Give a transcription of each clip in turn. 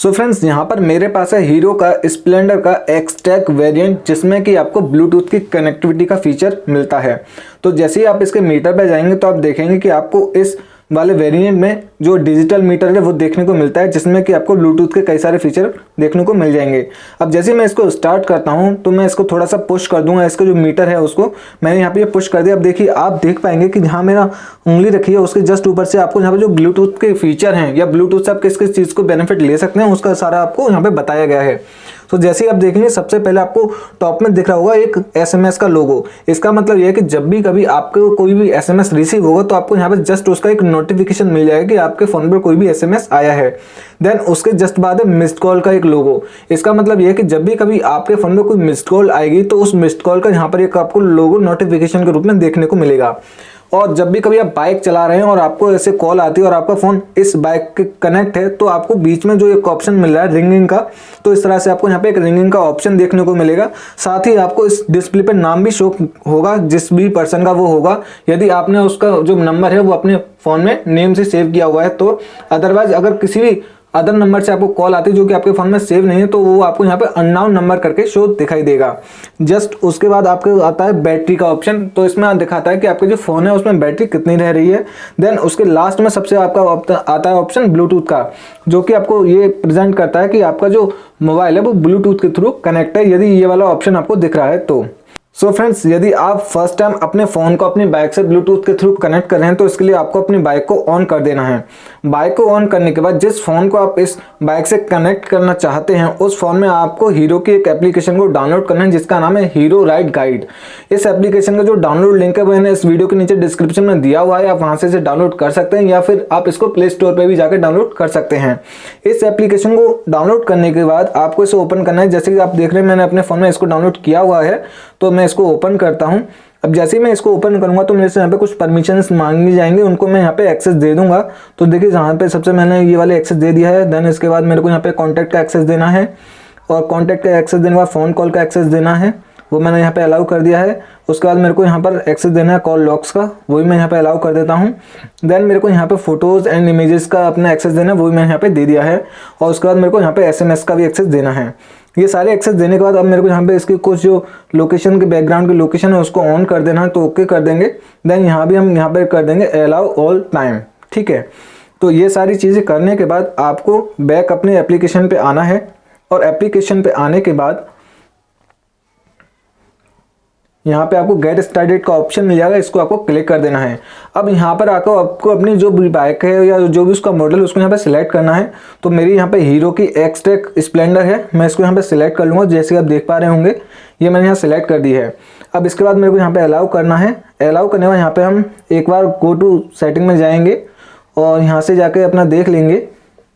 So friends, यहाँ पर मेरे पास है हीरो का स्प्लेंडर का एक्सटेक वेरिएंट, जिसमें कि आपको ब्लूटूथ की कनेक्टिविटी का फीचर मिलता है। तो जैसे ही आप इसके मीटर पे जाएंगे तो आप देखेंगे कि आपको इस वाले वेरिएंट में जो डिजिटल मीटर है वो देखने को मिलता है, जिसमें कि आपको ब्लूटूथ के कई सारे फीचर देखने को मिल जाएंगे। अब जैसे मैं इसको स्टार्ट करता हूं तो मैं इसको थोड़ा सा पुश कर दूंगा, इसका जो मीटर है उसको मैंने यहाँ पे पुश कर दिया। अब देखिए, आप देख पाएंगे कि जहाँ मेरा उंगली रखी है उसके जस्ट ऊपर से आपको यहाँ पे जो ब्लूटूथ के फीचर हैं या ब्लूटूथ से आप किस किस चीज़ को बेनिफिट ले सकते हैं उसका सारा आपको यहाँ पे बताया गया है। तो जैसे ही आप देखेंगे, सबसे पहले आपको टॉप में दिख रहा होगा एक SMS का लोगो। इसका मतलब यह है कि जब भी कभी आपको कोई भी SMS रिसीव होगा तो आपको यहाँ पे जस्ट उसका एक नोटिफिकेशन मिल जाएगा कि आपके फोन पर कोई भी SMS आया है। देन उसके जस्ट बाद है मिस्ड कॉल का एक लोगो। इसका मतलब यह है कि जब भी कभी आपके फोन में कोई मिस्ड कॉल आएगी तो उस मिस्ड कॉल का यहाँ पर एक आपको लोगो नोटिफिकेशन के रूप में देखने को मिलेगा। और जब भी कभी आप बाइक चला रहे हैं और आपको ऐसे कॉल आती है और आपका फ़ोन इस बाइक के कनेक्ट है तो आपको बीच में जो एक ऑप्शन मिल रहा है रिंगिंग का, तो इस तरह से आपको यहाँ पे एक रिंगिंग का ऑप्शन देखने को मिलेगा। साथ ही आपको इस डिस्प्ले पे नाम भी शो होगा जिस भी पर्सन का वो होगा, यदि आपने उसका जो नंबर है वो अपने फ़ोन में नेम से सेव किया हुआ है तो। अदरवाइज अगर किसी भी अदर नंबर से आपको कॉल आती है जो कि आपके फ़ोन में सेव नहीं है तो वो आपको यहाँ पे अननोन नंबर करके शो दिखाई देगा। जस्ट उसके बाद आपको आता है बैटरी का ऑप्शन। तो इसमें दिखाता है कि आपके जो फ़ोन है उसमें बैटरी कितनी रह रही है। देन उसके लास्ट में सबसे आपका आता है ऑप्शन ब्लूटूथ का, जो कि आपको ये प्रेजेंट करता है कि आपका जो मोबाइल है वो ब्लूटूथ के थ्रू कनेक्ट है, यदि ये वाला ऑप्शन आपको दिख रहा है तो। सो फ्रेंड्स, यदि आप फर्स्ट टाइम अपने फ़ोन को अपनी बाइक से ब्लूटूथ के थ्रू कनेक्ट कर रहे हैं तो इसके लिए आपको अपनी बाइक को ऑन कर देना है। बाइक को ऑन करने के बाद जिस फ़ोन को आप इस बाइक से कनेक्ट करना चाहते हैं उस फ़ोन में आपको हीरो की एक एप्लीकेशन को डाउनलोड करना है जिसका नाम है हीरो राइड गाइड। इस एप्लीकेशन का जो डाउनलोड लिंक है मैंने इस वीडियो के नीचे डिस्क्रिप्शन में दिया हुआ है, आप वहाँ से इसे डाउनलोड कर सकते हैं या फिर आप इसको प्ले स्टोर पर भी जाकर डाउनलोड कर सकते हैं। इस एप्लीकेशन को डाउनलोड करने के बाद आपको इसे ओपन करना है। जैसे कि आप देख रहे हैं मैंने अपने फ़ोन में इसको डाउनलोड किया हुआ है, तो मैं इसको ओपन करता हूं। अब जैसे ही मैं इसको ओपन करूंगा तो मेरे से यहाँ पे कुछ परमिशंस मांगी जाएंगे, उनको मैं यहाँ पे एक्सेस दे दूंगा। तो देखिए यहाँ पे सबसे मैंने ये वाले एक्सेस दे दिया है। देन इसके बाद मेरे को यहाँ पे कॉन्टैक्ट का एक्सेस देना है और कॉन्टैक्ट का एक्सेस देने के बाद फ़ोन कॉल का एक्सेस देना है, वो मैंने यहाँ पे अलाउ कर दिया है। उसके बाद मेरे को यहाँ पर एक्सेस देना है कॉल लॉक्स का, वही मैं यहाँ पे अलाउ कर देता हूँ। देन मेरे को यहाँ पे फोटोज़ एंड इमेजेस का अपना एक्सेस देना है, वही मैंने यहाँ पे दे दिया है। और उसके बाद मेरे को यहाँ पे SMS का भी एक्सेस देना है। ये सारे एक्सेस देने के बाद अब मेरे को यहाँ पे इसकी कुछ जो लोकेशन के बैकग्राउंड की लोकेशन है उसको ऑन कर देना है, तो ओके कर देंगे। देन यहाँ भी हम यहाँ पे कर देंगे अलाउ ऑल टाइम, ठीक है। तो ये सारी चीज़ें करने के बाद आपको बैक अपने एप्लीकेशन पे आना है और एप्लीकेशन पे आने के बाद यहाँ पे आपको गेट स्टार्टेड का ऑप्शन मिल जाएगा, इसको आपको क्लिक कर देना है। अब यहाँ पर आकर आपको अपनी जो भी बाइक है या जो भी उसका मॉडल उसको यहाँ पे सिलेक्ट करना है। तो मेरी यहाँ पे हीरो की एक्सटेक स्प्लेंडर है, मैं इसको यहाँ पे सिलेक्ट कर लूँगा। जैसे आप देख पा रहे होंगे ये मैंने यहाँ सिलेक्ट कर दी है। अब इसके बाद मेरे को यहाँ पे अलाउ करना है। अलाउ करने के बाद यहाँ पे हम एक बार गो टू सेटिंग में जाएंगे और यहाँ से जाके अपना देख लेंगे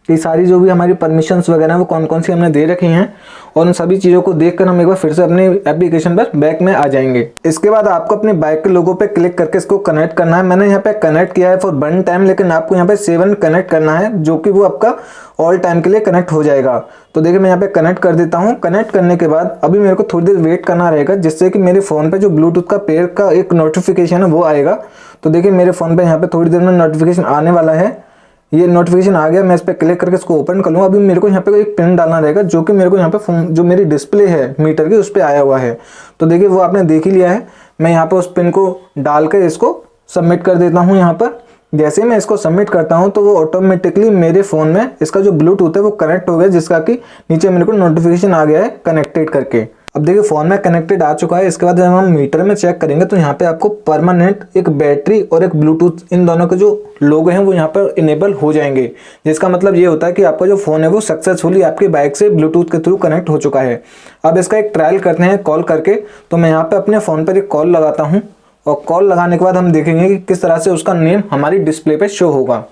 कि सारी जो भी हमारी परमिशंस वगैरह हैं वो कौन कौन सी हमने दे रखी हैं, और उन सभी चीज़ों को देखकर हम एक बार फिर से अपने एप्लीकेशन पर बैक में आ जाएंगे। इसके बाद आपको अपने बाइक के लोगो पे क्लिक करके इसको कनेक्ट करना है। मैंने यहाँ पे कनेक्ट किया है फॉर 1 टाइम, लेकिन आपको यहाँ पे 7 कनेक्ट करना है जो कि वो आपका ऑल टाइम के लिए कनेक्ट हो जाएगा। तो देखिए मैं यहाँ पे कनेक्ट कर देता हूँ। कनेक्ट करने के बाद अभी मेरे को थोड़ी देर वेट करना रहेगा जिससे कि मेरे फ़ोन पे जो ब्लूटूथ का पेयर का एक नोटिफिकेशन है वो आएगा। तो देखिए मेरे फ़ोन पे यहाँ पे थोड़ी देर में नोटिफिकेशन आने वाला है। ये नोटिफिकेशन आ गया, मैं इस पर क्लिक करके इसको ओपन कर लूँगा। अभी मेरे को यहाँ पे एक पिन डालना रहेगा जो कि मेरे को यहाँ पे फोन जो मेरी डिस्प्ले है मीटर की उस पर आया हुआ है। तो देखिए वो आपने देख ही लिया है। मैं यहाँ पे उस पिन को डाल कर इसको सबमिट कर देता हूँ। यहाँ पर जैसे मैं इसको सबमिट करता हूँ तो वो ऑटोमेटिकली मेरे फ़ोन में इसका जो ब्लूटूथ है वो कनेक्ट हो गया, जिसका कि नीचे मेरे को नोटिफिकेशन आ गया है कनेक्टेड करके। अब देखिए फ़ोन में कनेक्टेड आ चुका है। इसके बाद जब हम मीटर में चेक करेंगे तो यहाँ पे आपको परमानेंट एक बैटरी और एक ब्लूटूथ इन दोनों के जो लोगो हैं वो यहाँ पर इनेबल हो जाएंगे, जिसका मतलब ये होता है कि आपका जो फ़ोन है वो सक्सेसफुली आपकी बाइक से ब्लूटूथ के थ्रू कनेक्ट हो चुका है। अब इसका एक ट्रायल करते हैं कॉल करके। तो मैं यहाँ पर अपने फ़ोन पर एक कॉल लगाता हूँ और कॉल लगाने के बाद हम देखेंगे कि किस तरह से उसका नेम हमारी डिस्प्ले पर शो होगा।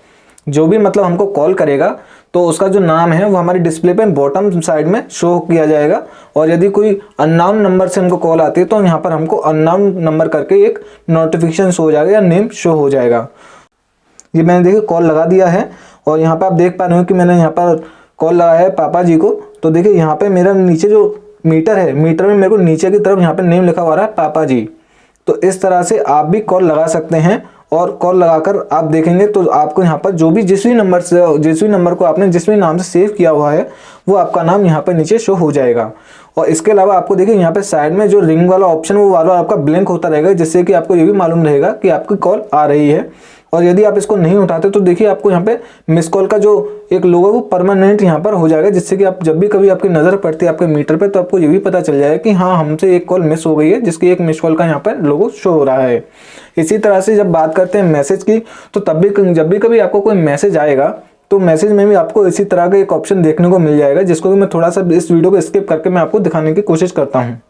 जो भी मतलब हमको कॉल करेगा तो उसका जो नाम है वो हमारी डिस्प्ले पे बॉटम साइड में शो किया जाएगा। और यदि कोई अननोन नंबर से हमको कॉल आती है तो यहाँ पर हमको अननोन नंबर करके एक नोटिफिकेशन शो हो जाएगा या नेम शो हो जाएगा। ये मैंने देखिए कॉल लगा दिया है और यहाँ पर आप देख पा रहे हो कि मैंने यहाँ पर कॉल लगाया है पापा जी को। तो देखिए यहाँ पर मेरा नीचे जो मीटर है, मीटर में मेरे को नीचे की तरफ यहाँ पर नेम लिखा हुआ रहा है पापा जी। तो इस तरह से आप भी कॉल लगा सकते हैं और कॉल लगाकर आप देखेंगे तो आपको यहाँ पर जो भी जिस भी नंबर को आपने जिस भी नाम से सेव किया हुआ है वो आपका नाम यहाँ पर नीचे शो हो जाएगा। और इसके अलावा आपको देखिए यहाँ पे साइड में जो रिंग वाला ऑप्शन वो बार बार आपका ब्लैंक होता रहेगा, जिससे कि आपको ये भी मालूम रहेगा कि आपकी कॉल आ रही है। और यदि आप इसको नहीं उठाते तो देखिए आपको यहाँ पे मिस कॉल का जो एक लोगो वो परमानेंट यहाँ पर हो जाएगा, जिससे कि आप जब भी कभी आपकी नज़र पड़ती है आपके मीटर पे तो आपको ये भी पता चल जाएगा कि हाँ हमसे एक कॉल मिस हो गई है, जिसकी एक मिस कॉल का यहाँ पर लोगो शो हो रहा है। इसी तरह से जब बात करते हैं मैसेज की, तो जब भी कभी आपको कोई मैसेज आएगा तो मैसेज में भी आपको इसी तरह का एक ऑप्शन देखने को मिल जाएगा, जिसको कि मैं थोड़ा सा इस वीडियो को स्किप करके मैं आपको दिखाने की कोशिश करता हूँ।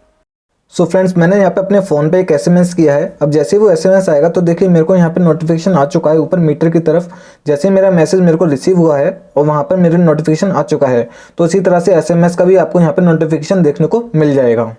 सो फ्रेंड्स, मैंने यहाँ पे अपने फ़ोन पे एक SMS किया है। अब जैसे वो SMS आएगा तो देखिए मेरे को यहाँ पे नोटिफिकेशन आ चुका है ऊपर मीटर की तरफ, जैसे मेरा मैसेज मेरे को रिसीव हुआ है और वहाँ पर मेरे नोटिफिकेशन आ चुका है। तो इसी तरह से SMS का भी आपको यहाँ पे नोटिफिकेशन देखने को मिल जाएगा।